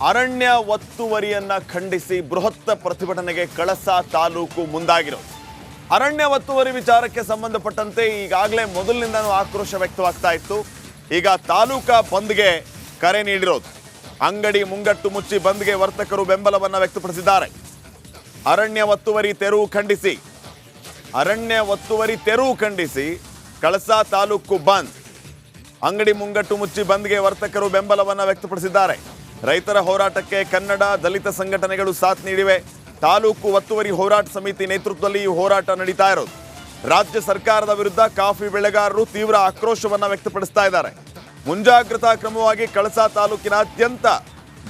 ಅರಣ್ಯ ಒತ್ತುವರಿಯನ್ನ ಖಂಡಿಸಿ ಬೃಹತ್ ಪ್ರತಿಭಟನೆಗೆ ಕಳಸ ತಾಲೂಕು ಮುಂದಾಗಿರೋದು. ಅರಣ್ಯ ಒತ್ತುವರಿ ವಿಚಾರಕ್ಕೆ ಸಂಬಂಧಪಟ್ಟಂತೆ ಈಗಾಗಲೇ ಮೊದಲಿನಿಂದನೂ ಆಕ್ರೋಶ ವ್ಯಕ್ತವಾಗ್ತಾ ಇತ್ತು. ಈಗ ತಾಲೂಕಾ ಬಂದ್ಗೆ ಕರೆ ನೀಡಿರೋದು. ಅಂಗಡಿ ಮುಂಗಟ್ಟು ಮುಚ್ಚಿ ಬಂದ್ಗೆ ವರ್ತಕರು ಬೆಂಬಲವನ್ನು ವ್ಯಕ್ತಪಡಿಸಿದ್ದಾರೆ. ಅರಣ್ಯ ಒತ್ತುವರಿ ತೆರವು ಖಂಡಿಸಿ ಕಳಸ ತಾಲೂಕು ಬಂದ್. ಅಂಗಡಿ ಮುಂಗಟ್ಟು ಮುಚ್ಚಿ ಬಂದ್ಗೆ ವರ್ತಕರು ಬೆಂಬಲವನ್ನು ವ್ಯಕ್ತಪಡಿಸಿದ್ದಾರೆ. ರೈತರ ಹೋರಾಟಕ್ಕೆ ಕನ್ನಡ ದಲಿತ ಸಂಘಟನೆಗಳು ಸಾಥ್ ನೀಡಿವೆ. ತಾಲೂಕು ಒತ್ತುವರಿ ಹೋರಾಟ ಸಮಿತಿ ನೇತೃತ್ವದಲ್ಲಿ ಈ ಹೋರಾಟ ನಡೀತಾ ಇರೋದು. ರಾಜ್ಯ ಸರ್ಕಾರದ ವಿರುದ್ಧ ಕಾಫಿ ಬೆಳೆಗಾರರು ತೀವ್ರ ಆಕ್ರೋಶವನ್ನು ವ್ಯಕ್ತಪಡಿಸ್ತಾ ಇದ್ದಾರೆ. ಮುಂಜಾಗ್ರತಾ ಕ್ರಮವಾಗಿ ಕಳಸ ತಾಲೂಕಿನಾದ್ಯಂತ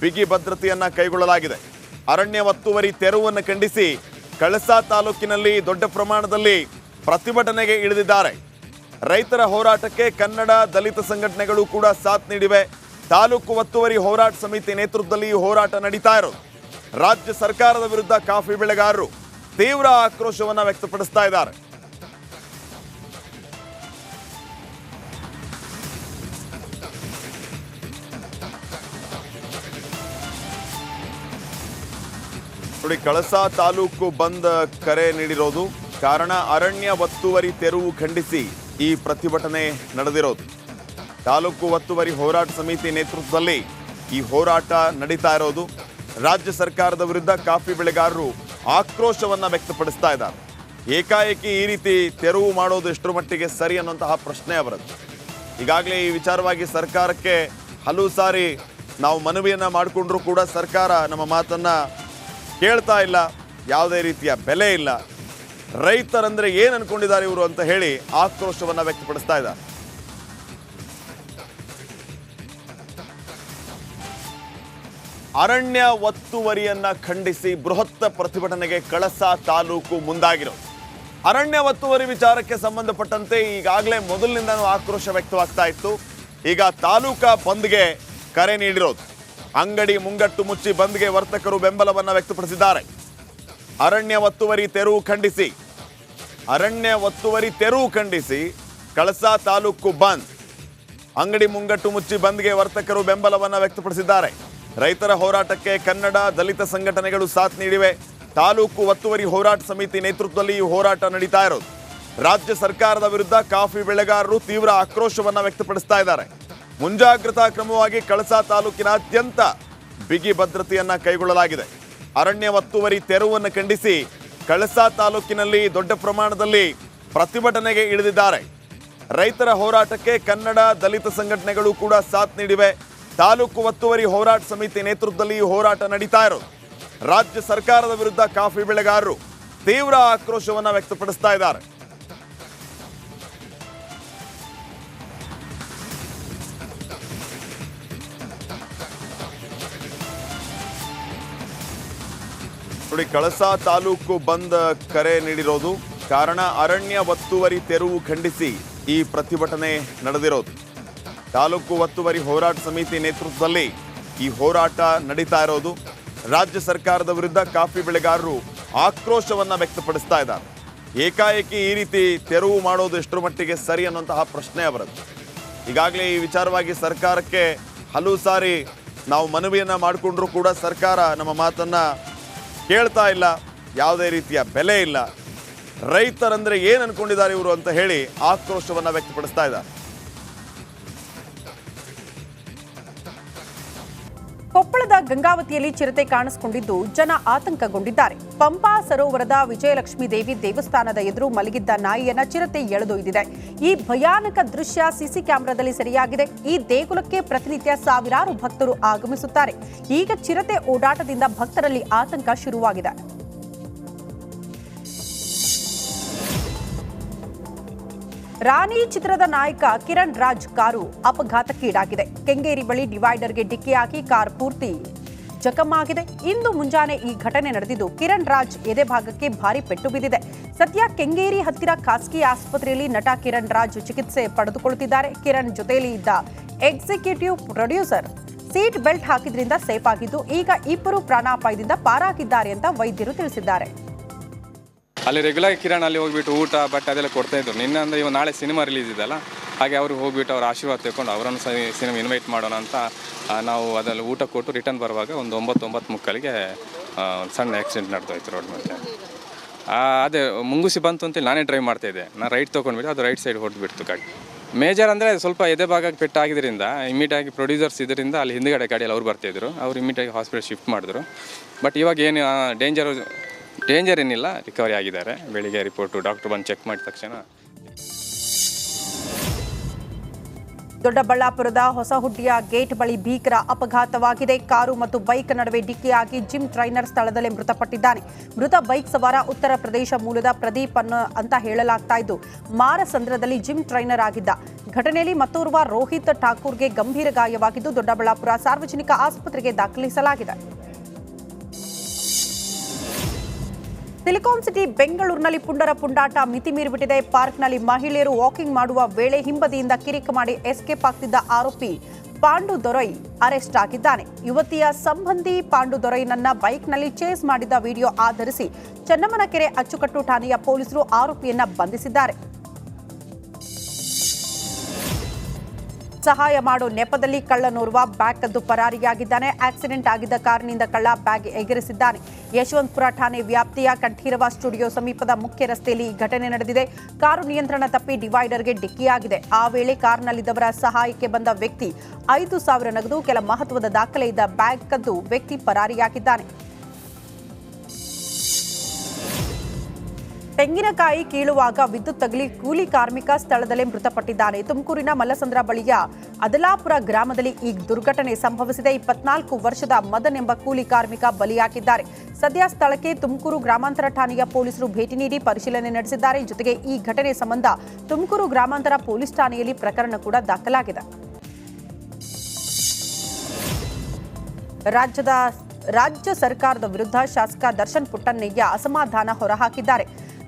ಬಿಗಿ ಭದ್ರತೆಯನ್ನ ಕೈಗೊಳ್ಳಲಾಗಿದೆ. ಅರಣ್ಯ ಒತ್ತುವರಿ ತೆರವನ್ನು ಖಂಡಿಸಿ ಕಳಸ ತಾಲೂಕಿನಲ್ಲಿ ದೊಡ್ಡ ಪ್ರಮಾಣದಲ್ಲಿ ಪ್ರತಿಭಟನೆಗೆ ಇಳಿದಿದ್ದಾರೆ. ರೈತರ ಹೋರಾಟಕ್ಕೆ ಕನ್ನಡ ದಲಿತ ಸಂಘಟನೆಗಳು ಕೂಡ ಸಾಥ್ ನೀಡಿವೆ. ತಾಲೂಕು ಒತ್ತುವರಿ ಹೋರಾಟ ಸಮಿತಿ ನೇತೃತ್ವದಲ್ಲಿ ಈ ಹೋರಾಟ ನಡೀತಾ ಇರೋದು. ರಾಜ್ಯ ಸರ್ಕಾರದ ವಿರುದ್ಧ ಕಾಫಿ ಬೆಳೆಗಾರರು ತೀವ್ರ ಆಕ್ರೋಶವನ್ನು ವ್ಯಕ್ತಪಡಿಸ್ತಾ ಇದ್ದಾರೆ. ನೋಡಿ, ಕಳಸ ತಾಲೂಕು ಬಂದ್ ಕರೆ ನೀಡಿರೋದು ಕಾರಣ ಅರಣ್ಯ ಒತ್ತುವರಿ ತೆರವು ಖಂಡಿಸಿ ಈ ಪ್ರತಿಭಟನೆ ನಡೆದಿರೋದು. ತಾಲೂಕು ಒತ್ತುವರಿ ಹೋರಾಟ ಸಮಿತಿ ನೇತೃತ್ವದಲ್ಲಿ ಈ ಹೋರಾಟ ನಡೀತಾ ಇರೋದು. ರಾಜ್ಯ ಸರ್ಕಾರದ ವಿರುದ್ಧ ಕಾಫಿ ಬೆಳೆಗಾರರು ಆಕ್ರೋಶವನ್ನು ವ್ಯಕ್ತಪಡಿಸ್ತಾ ಇದ್ದಾರೆ. ಏಕಾಏಕಿ ಈ ರೀತಿ ತೆರವು ಮಾಡೋದು ಎಷ್ಟರ ಮಟ್ಟಿಗೆ ಸರಿ ಅನ್ನುವಂತಹ ಪ್ರಶ್ನೆ ಬರುತ್ತೆ. ಈಗಾಗಲೇ ಈ ವಿಚಾರವಾಗಿ ಸರ್ಕಾರಕ್ಕೆ ಹಲವು ಸಾರಿ ನಾವು ಮನವಿಯನ್ನು ಮಾಡಿಕೊಂಡ್ರೂ ಕೂಡ ಸರ್ಕಾರ ನಮ್ಮ ಮಾತನ್ನು ಕೇಳ್ತಾ ಇಲ್ಲ. ಯಾವುದೇ ರೀತಿಯ ಬೆಲೆ ಇಲ್ಲ. ರೈತರಂದ್ರೆ ಏನು ಅನ್ಕೊಂಡಿದ್ದಾರೆ ಇವರು ಅಂತ ಹೇಳಿ ಆಕ್ರೋಶವನ್ನು ವ್ಯಕ್ತಪಡಿಸ್ತಾ ಇದ್ದಾರೆ. ಅರಣ್ಯ ಒತ್ತುವರಿಯನ್ನ ಖಂಡಿಸಿ ಬೃಹತ್ ಪ್ರತಿಭಟನೆಗೆ ಕಳಸ ತಾಲೂಕು ಮುಂದಾಗಿರೋದು. ಅರಣ್ಯ ಒತ್ತುವರಿ ವಿಚಾರಕ್ಕೆ ಸಂಬಂಧಪಟ್ಟಂತೆ ಈಗಾಗಲೇ ಮೊದಲಿನಿಂದನೂ ಆಕ್ರೋಶ ವ್ಯಕ್ತವಾಗ್ತಾ ಇತ್ತು. ಈಗ ತಾಲೂಕಾ ಬಂದ್ಗೆ ಕರೆ ನೀಡಿರೋದು. ಅಂಗಡಿ ಮುಂಗಟ್ಟು ಮುಚ್ಚಿ ಬಂದ್ಗೆ ವರ್ತಕರು ಬೆಂಬಲವನ್ನು ವ್ಯಕ್ತಪಡಿಸಿದ್ದಾರೆ. ಅರಣ್ಯ ಒತ್ತುವರಿ ತೆರವು ಖಂಡಿಸಿ ಕಳಸ ತಾಲೂಕು ಬಂದ್. ಅಂಗಡಿ ಮುಂಗಟ್ಟು ಮುಚ್ಚಿ ಬಂದ್ಗೆ ವರ್ತಕರು ಬೆಂಬಲವನ್ನು ವ್ಯಕ್ತಪಡಿಸಿದ್ದಾರೆ. ರೈತರ ಹೋರಾಟಕ್ಕೆ ಕನ್ನಡ ದಲಿತ ಸಂಘಟನೆಗಳು ಸಾಥ್ ನೀಡಿವೆ. ತಾಲೂಕು ಒತ್ತುವರಿ ಹೋರಾಟ ಸಮಿತಿ ನೇತೃತ್ವದಲ್ಲಿ ಈ ಹೋರಾಟ ನಡೀತಾ ಇರೋದು. ರಾಜ್ಯ ಸರ್ಕಾರದ ವಿರುದ್ಧ ಕಾಫಿ ಬೆಳೆಗಾರರು ತೀವ್ರ ಆಕ್ರೋಶವನ್ನು ವ್ಯಕ್ತಪಡಿಸ್ತಾ ಇದ್ದಾರೆ. ಮುಂಜಾಗ್ರತಾ ಕ್ರಮವಾಗಿ ಕಳಸ ತಾಲೂಕಿನಾದ್ಯಂತ ಬಿಗಿ ಭದ್ರತೆಯನ್ನ ಕೈಗೊಳ್ಳಲಾಗಿದೆ. ಅರಣ್ಯ ಒತ್ತುವರಿ ತೆರವನ್ನು ಖಂಡಿಸಿ ಕಳಸ ತಾಲೂಕಿನಲ್ಲಿ ದೊಡ್ಡ ಪ್ರಮಾಣದಲ್ಲಿ ಪ್ರತಿಭಟನೆಗೆ ಇಳಿದಿದ್ದಾರೆ. ರೈತರ ಹೋರಾಟಕ್ಕೆ ಕನ್ನಡ ದಲಿತ ಸಂಘಟನೆಗಳು ಕೂಡ ಸಾಥ್ ನೀಡಿವೆ. ತಾಲೂಕು ಒತ್ತುವರಿ ಹೋರಾಟ ಸಮಿತಿ ನೇತೃತ್ವದಲ್ಲಿ ಈ ಹೋರಾಟ ನಡೀತಾ ಇರೋದು. ರಾಜ್ಯ ಸರ್ಕಾರದ ವಿರುದ್ಧ ಕಾಫಿ ಬೆಳೆಗಾರರು ತೀವ್ರ ಆಕ್ರೋಶವನ್ನು ವ್ಯಕ್ತಪಡಿಸ್ತಾ ಇದ್ದಾರೆ. ನೋಡಿ, ಕಳಸ ತಾಲೂಕು ಬಂದ್ ಕರೆ ನೀಡಿರೋದು ಕಾರಣ ಅರಣ್ಯ ಒತ್ತುವರಿ ತೆರವು ಖಂಡಿಸಿ ಈ ಪ್ರತಿಭಟನೆ ನಡೆದಿರೋದು. ತಾಲೂಕು ಒತ್ತುವರಿ ಹೋರಾಟ ಸಮಿತಿ ನೇತೃತ್ವದಲ್ಲಿ ಈ ಹೋರಾಟ ನಡೀತಾ ಇರೋದು. ರಾಜ್ಯ ಸರ್ಕಾರದ ವಿರುದ್ಧ ಕಾಫಿ ಬೆಳೆಗಾರರು ಆಕ್ರೋಶವನ್ನು ವ್ಯಕ್ತಪಡಿಸ್ತಾ ಇದ್ದಾರೆ. ಏಕಾಏಕಿ ಈ ರೀತಿ ತೆರವು ಮಾಡೋದು ಎಷ್ಟರ ಮಟ್ಟಿಗೆ ಸರಿ ಅನ್ನುವಂತಹ ಪ್ರಶ್ನೆ ಬರುತ್ತೆ. ಈಗಾಗಲೇ ಈ ವಿಚಾರವಾಗಿ ಸರ್ಕಾರಕ್ಕೆ ಹಲವು ಸಾರಿ ನಾವು ಮನವಿಯನ್ನು ಮಾಡಿಕೊಂಡ್ರೂ ಕೂಡ ಸರ್ಕಾರ ನಮ್ಮ ಮಾತನ್ನು ಕೇಳ್ತಾ ಇಲ್ಲ. ಯಾವುದೇ ರೀತಿಯ ಬೆಲೆ ಇಲ್ಲ. ರೈತರಂದ್ರೆ ಏನು ಅನ್ಕೊಂಡಿದ್ದಾರೆ ಇವರು ಅಂತ ಹೇಳಿ ಆಕ್ರೋಶವನ್ನು ವ್ಯಕ್ತಪಡಿಸ್ತಾ ಇದ್ದಾರೆ. ಕೊಪ್ಪಳದ ಗಂಗಾವತಿಯಲ್ಲಿ ಚಿರತೆ ಕಾಣಿಸಿಕೊಂಡಿದ್ದು ಜನ ಆತಂಕಗೊಂಡಿದ್ದಾರೆ. ಪಂಪಾ ಸರೋವರದ ವಿಜಯಲಕ್ಷ್ಮೀ ದೇವಿ ದೇವಸ್ಥಾನದ ಎದುರು ಮಲಗಿದ್ದ ನಾಯಿಯನ್ನ ಚಿರತೆ ಎಳೆದೊಯ್ದಿದೆ. ಈ ಭಯಾನಕ ದೃಶ್ಯ ಸಿಸಿ ಕ್ಯಾಮೆರಾದಲ್ಲಿ ಸೆರೆಯಾಗಿದೆ. ಈ ದೇಗುಲಕ್ಕೆ ಪ್ರತಿನಿತ್ಯ ಸಾವಿರಾರು ಭಕ್ತರು ಆಗಮಿಸುತ್ತಾರೆ. ಈಗ ಚಿರತೆ ಓಡಾಟದಿಂದ ಭಕ್ತರಲ್ಲಿ ಆತಂಕ ಶುರುವಾಗಿದೆ. ರಾಣಿ ಚಿತ್ರದ ನಾಯಕ ಕಿರಣ್ ರಾಜ್ ಕಾರು ಅಪಘಾತಕ್ಕೀಡಾಗಿದೆ. ಕೆಂಗೇರಿ ಬಳಿ ಡಿವೈಡರ್ಗೆ ಡಿಕ್ಕಿಯಾಗಿ ಕಾರ್ ಪೂರ್ತಿ ಜಖಮಾಗಿದೆ. ಇಂದು ಮುಂಜಾನೆ ಈ ಘಟನೆ ನಡೆದಿದ್ದು ಕಿರಣ್ ರಾಜ್ ಎದೆ ಭಾಗಕ್ಕೆ ಭಾರಿ ಪೆಟ್ಟು ಬಿದ್ದಿದೆ. ಸದ್ಯ ಕೆಂಗೇರಿ ಹತ್ತಿರ ಖಾಸಗಿ ಆಸ್ಪತ್ರೆಯಲ್ಲಿ ನಟ ಕಿರಣ್ ರಾಜ್ ಚಿಕಿತ್ಸೆ ಪಡೆದುಕೊಳ್ಳುತ್ತಿದ್ದಾರೆ. ಕಿರಣ್ ಜೊತೆಯಲ್ಲಿ ಇದ್ದ ಎಕ್ಸಿಕ್ಯೂಟಿವ್ ಪ್ರೊಡ್ಯೂಸರ್ ಸೀಟ್ ಬೆಲ್ಟ್ ಹಾಕಿದ್ರಿಂದ ಸೇಫ್ ಆಗಿದ್ದು ಈಗ ಇಬ್ಬರು ಪ್ರಾಣಾಪಾಯದಿಂದ ಪಾರಾಗಿದ್ದಾರೆ ಅಂತ ವೈದ್ಯರು ತಿಳಿಸಿದ್ದಾರೆ. ಅಲ್ಲಿ ರೆಗ್ಯುಲರ್ ಕಿರಣ್ ಅಲ್ಲಿ ಹೋಗ್ಬಿಟ್ಟು ಊಟ ಬಟ್ ಅದೆಲ್ಲ ಕೊಡ್ತಾ ಇದ್ರು. ನಿನ್ನೆ ಅಂದ್ರೆ ನಾಳೆ ಸಿನಿಮಾ ರಿಲೀಸ್ ಇದೆಲ್ಲ, ಹಾಗೆ ಅವರು ಹೋಗ್ಬಿಟ್ಟು ಅವ್ರ ಆಶೀರ್ವಾದ ತೆಗೆದುಕೊಂಡು ಅವರನ್ನು ಸಿನಿಮಾ ಇನ್ವೈಟ್ ಮಾಡೋಣ ಅಂತ ನಾವು ಅದರಲ್ಲಿ ಊಟ ಕೊಟ್ಟು ರಿಟರ್ನ್ ಬರುವಾಗ ಒಂದು 9 ಮುಕ್ಕಾಲಿಗೆ ಸಣ್ಣ ಆ್ಯಕ್ಸಿಡೆಂಟ್ ನಡೆದೋಯ್ತು ರೋಡ್ ಮೇಲೆ. ಅದೇ ಮುಂಗುಸಿ ಬಂತು ಅಂತೇಳಿ ನಾನೇ ಡ್ರೈವ್ ಮಾಡ್ತಾಯಿದ್ದೆ. ನಾನು ರೈಟ್ ತೊಗೊಂಡ್ಬಿಟ್ಟು ಅದು ರೈಟ್ ಸೈಡ್ ಹೊಡೆದ್ಬಿಡ್ತು ಗಾಡಿ. ಮೇಜರ್ ಅಂದರೆ ಸ್ವಲ್ಪ ಎದೆ ಭಾಗಕ್ಕೆ ಪೆಟ್ಟಾಗಿದ್ದರಿಂದ ಇಮಿಡಿಯಾಗಿ ಪ್ರೊಡ್ಯೂಸರ್ಸ್ ಇದರಿಂದ ಅಲ್ಲಿ ಹಿಂದುಗಡೆ ಗಾಡಿಯಲ್ಲಿ ಅವ್ರು ಬರ್ತಾಯಿದ್ರು. ಅವ್ರು ಇಮಿಡಿಯಾಗಿ ಹಾಸ್ಪಿಟಲ್ ಶಿಫ್ಟ್ ಮಾಡಿದ್ರು. ಬಟ್ ಇವಾಗ ಏನು ಡೇಂಜರ್ ಏನಿಲ್ಲ, ರಿಕವರಿ ಆಗಿದ್ದಾರೆ. ಬೆಳಿಗ್ಗೆ ರಿಪೋರ್ಟು ಡಾಕ್ಟ್ರು ಬಂದು ಚೆಕ್ ಮಾಡಿದ ತಕ್ಷಣ. ದೊಡ್ಡಬಳ್ಳಾಪುರದ ಹೊಸಹುಡ್ಡಿಯ ಗೇಟ್ ಬಳಿ ಭೀಕರ ಅಪಘಾತವಾಗಿದೆ. ಕಾರು ಮತ್ತು ಬೈಕ್ ನಡುವೆ ಡಿಕ್ಕಿಯಾಗಿ ಜಿಮ್ ಟ್ರೈನರ್ ಸ್ಥಳದಲ್ಲೇ ಮೃತಪಟ್ಟಿದ್ದಾನೆ. ಮೃತ ಬೈಕ್ ಸವಾರ ಉತ್ತರ ಪ್ರದೇಶ ಮೂಲದ ಪ್ರದೀಪ್ ಅಂತ ಹೇಳಲಾಗ್ತಾ ಇದ್ದು, ಮಾರಸಂದ್ರದಲ್ಲಿ ಜಿಮ್ ಟ್ರೈನರ್ ಆಗಿದ್ದ. ಘಟನೆಯಲ್ಲಿ ಮತ್ತೋರ್ವ ರೋಹಿತ್ ಠಾಕೂರ್ಗೆ ಗಂಭೀರ ಗಾಯವಾಗಿದ್ದು ದೊಡ್ಡಬಳ್ಳಾಪುರ ಸಾರ್ವಜನಿಕ ಆಸ್ಪತ್ರೆಗೆ ದಾಖಲಿಸಲಾಗಿದೆ. ಸಿಲಿಕಾನ್ ಸಿಟಿ ಬೆಂಗಳೂರಿನಲ್ಲಿ ಪುಂಡರ ಪುಂಡಾಟ ಮಿತಿ ಮೀರಿಬಿಟ್ಟಿದೆ. ಪಾರ್ಕ್ನಲ್ಲಿ ಮಹಿಳೆಯರು ವಾಕಿಂಗ್ ಮಾಡುವ ವೇಳೆ ಹಿಂಬದಿಯಿಂದ ಕಿರಿಕ್ ಮಾಡಿ ಎಸ್ಕೇಪ್ ಆಗ್ತಿದ್ದ ಆರೋಪಿ ಪಾಂಡು ದೊರೈ ಅರೆಸ್ಟ್ ಆಗಿದ್ದಾನೆ. ಯುವತಿಯ ಸಂಬಂಧಿ ಪಾಂಡು ದೊರೈನನ್ನ ಬೈಕ್ನಲ್ಲಿ ಚೇಸ್ ಮಾಡಿದ ವಿಡಿಯೋ ಆಧರಿಸಿ ಚನ್ನಮ್ಮನಕೆರೆ ಅಚ್ಚುಕಟ್ಟು ಠಾಣೆಯ ಪೊಲೀಸರು ಆರೋಪಿಯನ್ನ ಬಂಧಿಸಿದ್ದಾರೆ. ಸಹಾಯ ಮಾಡೋ ನೆಪದಲ್ಲಿ ಕಳ್ಳನೋರ್ವ ಬ್ಯಾಗ್ ಕದ್ದು ಪರಾರಿಯಾಗಿದ್ದಾನೆ. ಆಕ್ಸಿಡೆಂಟ್ ಆಗಿದ್ದ ಕಾರಿನಿಂದ ಕಳ್ಳ ಬ್ಯಾಗ್ ಎಗರಿಸಿದ್ದಾನೆ. ಯಶವಂತಪುರ ಠಾಣೆ ವ್ಯಾಪ್ತಿಯ ಕಂಠೀರವ ಸ್ಟುಡಿಯೋ ಸಮೀಪದ ಮುಖ್ಯ ರಸ್ತೆಯಲ್ಲಿ ಈ ಘಟನೆ ನಡೆದಿದೆ. ಕಾರು ನಿಯಂತ್ರಣ ತಪ್ಪಿ ಡಿವೈಡರ್ಗೆ ಡಿಕ್ಕಿಯಾಗಿದೆ. ಆ ವೇಳೆ ಕಾರಿನಲ್ಲಿದ್ದವರ ಸಹಾಯಕ್ಕೆ ಬಂದ ವ್ಯಕ್ತಿ 5,000 ನಗದು, ಕೆಲ ಮಹತ್ವದ ದಾಖಲೆ ಇದ್ದ ಬ್ಯಾಗ್ ಕದ್ದು ವ್ಯಕ್ತಿ ಪರಾರಿಯಾಗಿದ್ದಾನೆ. ತೆಂಗಿನಕಾಯಿ ಕೀಳುವಾಗ ವಿದ್ಯುತ್ ತಗುಲಿ ಕೂಲಿ ಕಾರ್ಮಿಕ ಸ್ಥಳದಲ್ಲೇ ಮೃತಪಟ್ಟಿದ್ದಾನೆ. ತುಮಕೂರಿನ ಮಲ್ಲಸಂದ್ರ ಬಳಿಯ ಅದಲಾಪುರ ಗ್ರಾಮದಲ್ಲಿ ಈ ದುರ್ಘಟನೆ ಸಂಭವಿಸಿದೆ. 24 ವರ್ಷದ ಮದನ್ ಎಂಬ ಕೂಲಿ ಕಾರ್ಮಿಕ ಬಲಿಯಾಗಿದ್ದಾರೆ. ಸದ್ಯ ಸ್ಥಳಕ್ಕೆ ತುಮಕೂರು ಗ್ರಾಮಾಂತರ ಠಾಣೆಯ ಪೊಲೀಸರು ಭೇಟಿ ನೀಡಿ ಪರಿಶೀಲನೆ ನಡೆಸಿದ್ದಾರೆ. ಜೊತೆಗೆ ಈ ಘಟನೆ ಸಂಬಂಧ ತುಮಕೂರು ಗ್ರಾಮಾಂತರ ಪೊಲೀಸ್ ಠಾಣೆಯಲ್ಲಿ ಪ್ರಕರಣ ಕೂಡ ದಾಖಲಾಗಿದೆ. ರಾಜ್ಯ ಸರ್ಕಾರದ ವಿರುದ್ಧ ಶಾಸಕ ದರ್ಶನ್ ಪುಟ್ಟಣ್ಣಯ್ಯ ಅಸಮಾಧಾನ ಹೊರಹಾಕಿದ್ದಾರೆ.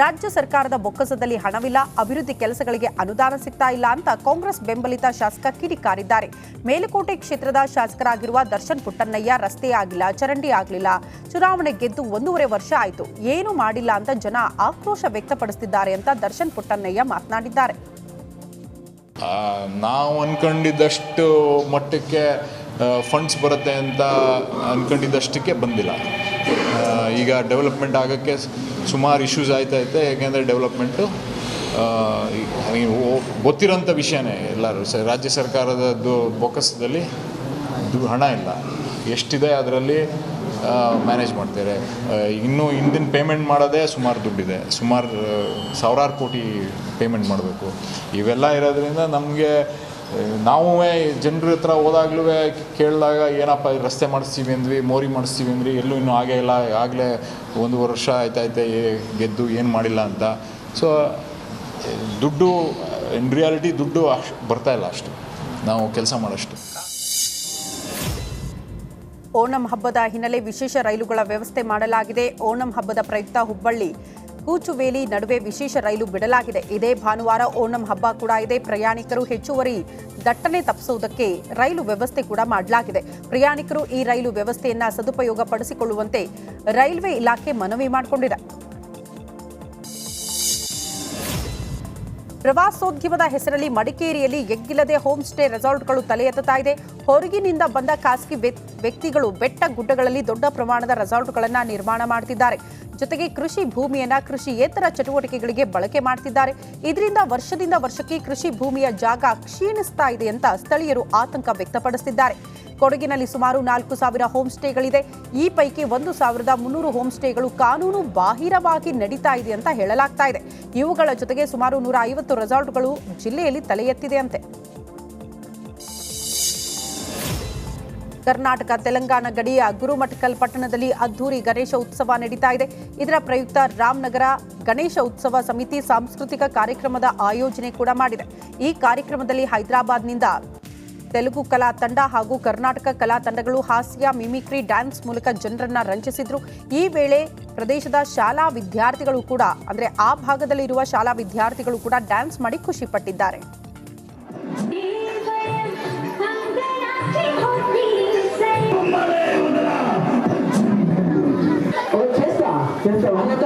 ರಾಜ್ಯ ಸರ್ಕಾರದ ಬೊಕ್ಕಸದಲ್ಲಿ ಹಣವಿಲ್ಲ, ಅಭಿವೃದ್ಧಿ ಕೆಲಸಗಳಿಗೆ ಅನುದಾನ ಸಿಗ್ತಾ ಇಲ್ಲ ಅಂತ ಕಾಂಗ್ರೆಸ್ ಬೆಂಬಲಿತ ಶಾಸಕ ಕಿಡಿಕಾರಿದ್ದಾರೆ. ಮೇಲುಕೋಟೆ ಕ್ಷೇತ್ರದ ಶಾಸಕರಾಗಿರುವ ದರ್ಶನ್ ಪುಟ್ಟಣ್ಣಯ್ಯ ರಸ್ತೆ ಆಗಿಲ್ಲ, ಚರಂಡಿ ಆಗಲಿಲ್ಲ, ಚುನಾವಣೆ ಗೆದ್ದು 1.5 ವರ್ಷ ಆಯಿತು, ಏನು ಮಾಡಿಲ್ಲ ಅಂತ ಜನ ಆಕ್ರೋಶ ವ್ಯಕ್ತಪಡಿಸುತ್ತಿದ್ದಾರೆ ಅಂತ ದರ್ಶನ್ ಪುಟ್ಟಣ್ಣಯ್ಯ ಮಾತನಾಡಿದ್ದಾರೆ. ನಾವು ಅನ್ಕೊಂಡಿದ್ದಷ್ಟು ಮಟ್ಟಕ್ಕೆ ಫಂಡ್ಸ್ ಬರುತ್ತೆ ಅಂತ ಅಂದ್ಕೊಂಡಿದ್ದಷ್ಟಕ್ಕೆ ಬಂದಿಲ್ಲ. ಈಗ ಡೆವಲಪ್ಮೆಂಟ್ ಆಗೋಕ್ಕೆ ಸುಮಾರು ಇಶ್ಯೂಸ್ ಆಯ್ತೈತೆ. ಯಾಕೆಂದರೆ ಡೆವಲಪ್ಮೆಂಟು ಗೊತ್ತಿರೋಂಥ ವಿಷಯನೇ. ಎಲ್ಲರೂ ರಾಜ್ಯ ಸರ್ಕಾರದ್ದು ಬೊಕ್ಕಸದಲ್ಲಿ ಹಣ ಇಲ್ಲ, ಎಷ್ಟಿದೆ ಅದರಲ್ಲಿ ಮ್ಯಾನೇಜ್ ಮಾಡ್ತಾರೆ. ಇನ್ನೂ ಹಿಂದಿನ ಪೇಮೆಂಟ್ ಮಾಡೋದೇ ಸುಮಾರು ದುಡ್ಡಿದೆ, ಸುಮಾರು ಸಾವಿರಾರು ಕೋಟಿ ಪೇಮೆಂಟ್ ಮಾಡಬೇಕು. ಇವೆಲ್ಲ ಇರೋದ್ರಿಂದ ನಮಗೆ ನಾವು ಜನರ ಹತ್ರ ಹೋದಾಗ್ಲೂ ಕೇಳಿದಾಗ ಏನಪ್ಪ ರಸ್ತೆ ಮಾಡಿಸ್ತೀವಿ ಅಂದ್ವಿ, ಮೋರಿ ಮಾಡಿಸ್ತೀವಿ ಅಂದ್ರಿ, ಎಲ್ಲೂ ಇನ್ನೂ ಆಗೇ ಇಲ್ಲ, ಆಗಲೇ 1 ವರ್ಷ ಆಯ್ತೈತೆ ಗೆದ್ದು ಏನು ಮಾಡಿಲ್ಲ ಅಂತ. ಸೊ ದುಡ್ಡು ಇನ್ ರಿಯಾಲಿಟಿ ದುಡ್ಡು ಅಷ್ಟು ಬರ್ತಾಯಿಲ್ಲ, ಅಷ್ಟು ನಾವು ಕೆಲಸ ಮಾಡೋಷ್ಟು. ಓಣಂ ಹಬ್ಬದ ಹಿನ್ನೆಲೆ ವಿಶೇಷ ರೈಲುಗಳ ವ್ಯವಸ್ಥೆ ಮಾಡಲಾಗಿದೆ. ಓಣಂ ಹಬ್ಬದ ಪ್ರಯುಕ್ತ ಹುಬ್ಬಳ್ಳಿ ಕೂಚುವೇಲಿ ನಡುವೆ ವಿಶೇಷ ರೈಲು ಬಿಡಲಾಗಿದೆ. ಇದೇ ಭಾನುವಾರ ಓಣಂ ಹಬ್ಬ ಕೂಡ ಇದೆ. ಪ್ರಯಾಣಿಕರು ಹೆಚ್ಚುವರಿ ದಟ್ಟಣೆ ತಪ್ಪಿಸುವುದಕ್ಕೆ ರೈಲು ವ್ಯವಸ್ಥೆ ಕೂಡ ಮಾಡಲಾಗಿದೆ. ಪ್ರಯಾಣಿಕರು ಈ ರೈಲು ವ್ಯವಸ್ಥೆಯನ್ನ ಸದುಪಯೋಗ ಪಡಿಸಿಕೊಳ್ಳುವಂತೆ ರೈಲ್ವೆ ಇಲಾಖೆ ಮನವಿ ಮಾಡಿಕೊಂಡಿದೆ. ಪ್ರವಾಸೋದ್ಯಮದ ಹೆಸರಲ್ಲಿ ಮಡಿಕೇರಿಯಲ್ಲಿ ಎಗ್ಗಿಲ್ಲದೆ ಹೋಮ್ ಸ್ಟೇ ರೆಸಾರ್ಟ್ಗಳು ತಲೆ ಎತ್ತುತ್ತಾ ಇದೆ. ಹೊರಗಿನಿಂದ ಬಂದ ಖಾಸಗಿ ವ್ಯಕ್ತಿಗಳು ಬೆಟ್ಟ ಗುಡ್ಡಗಳಲ್ಲಿ ದೊಡ್ಡ ಪ್ರಮಾಣದ ರೆಸಾರ್ಟ್ಗಳನ್ನು ನಿರ್ಮಾಣ ಮಾಡುತ್ತಿದ್ದಾರೆ. ಜೊತೆಗೆ ಕೃಷಿ ಭೂಮಿಯನ್ನ ಕೃಷಿಯೇತರ ಚಟುವಟಿಕೆಗಳಿಗೆ ಬಳಕೆ ಮಾಡ್ತಿದ್ದಾರೆ. ಇದರಿಂದ ವರ್ಷದಿಂದ ವರ್ಷಕ್ಕೆ ಕೃಷಿ ಭೂಮಿಯ ಜಾಗ ಕ್ಷೀಣಿಸ್ತಾ ಇದೆ ಅಂತ ಸ್ಥಳೀಯರು ಆತಂಕ ವ್ಯಕ್ತಪಡಿಸುತ್ತಿದ್ದಾರೆ. ಕೊಡಗಿನಲ್ಲಿ ಸುಮಾರು 4,000 ಹೋಮ್ ಸ್ಟೇಗಳಿದೆ. ಈ ಪೈಕಿ 1,300 ಹೋಮ್ ಸ್ಟೇಗಳು ಕಾನೂನು ಬಾಹಿರವಾಗಿ ನಡೀತಾ ಇದೆ ಅಂತ ಹೇಳಲಾಗ್ತಾ ಇದೆ. ಇವುಗಳ ಜೊತೆಗೆ ಸುಮಾರು 150 ರೆಸಾರ್ಟ್ಗಳು ಜಿಲ್ಲೆಯಲ್ಲಿ ತಲೆ ಎತ್ತಿದೆಯಂತೆ. ಕರ್ನಾಟಕ ತೆಲಂಗಾಣ ಗಡಿಯ ಗುರುಮಠಕಲ್ ಪಟ್ಟಣದಲ್ಲಿ ಅದ್ದೂರಿ ಗಣೇಶ ಉತ್ಸವ ನಡೀತಾ ಇದೆ. ಇದರ ಪ್ರಯುಕ್ತ ರಾಮನಗರ ಗಣೇಶ ಉತ್ಸವ ಸಮಿತಿ ಸಾಂಸ್ಕೃತಿಕ ಕಾರ್ಯಕ್ರಮದ ಆಯೋಜನೆ ಕೂಡ ಮಾಡಿದೆ. ಈ ಕಾರ್ಯಕ್ರಮದಲ್ಲಿ ಹೈದರಾಬಾದ್ನಿಂದ ತೆಲುಗು ಕಲಾ ತಂಡ ಹಾಗೂ ಕರ್ನಾಟಕ ಕಲಾ ತಂಡಗಳು ಹಾಸ್ಯ, ಮಿಮಿಕ್ರಿ, ಡ್ಯಾನ್ಸ್ ಮೂಲಕ ಜನರನ್ನ ರಂಜಿಸಿದ್ರು. ಈ ವೇಳೆ ಪ್ರದೇಶದ ಶಾಲಾ ವಿದ್ಯಾರ್ಥಿಗಳು ಕೂಡ ಅಂದ್ರೆ ಆ ಭಾಗದಲ್ಲಿರುವ ಶಾಲಾ ವಿದ್ಯಾರ್ಥಿಗಳು ಕೂಡ ಡ್ಯಾನ್ಸ್ ಮಾಡಿ ಖುಷಿ ಪಟ್ಟಿದ್ದಾರೆ. చేస్తా అన్నట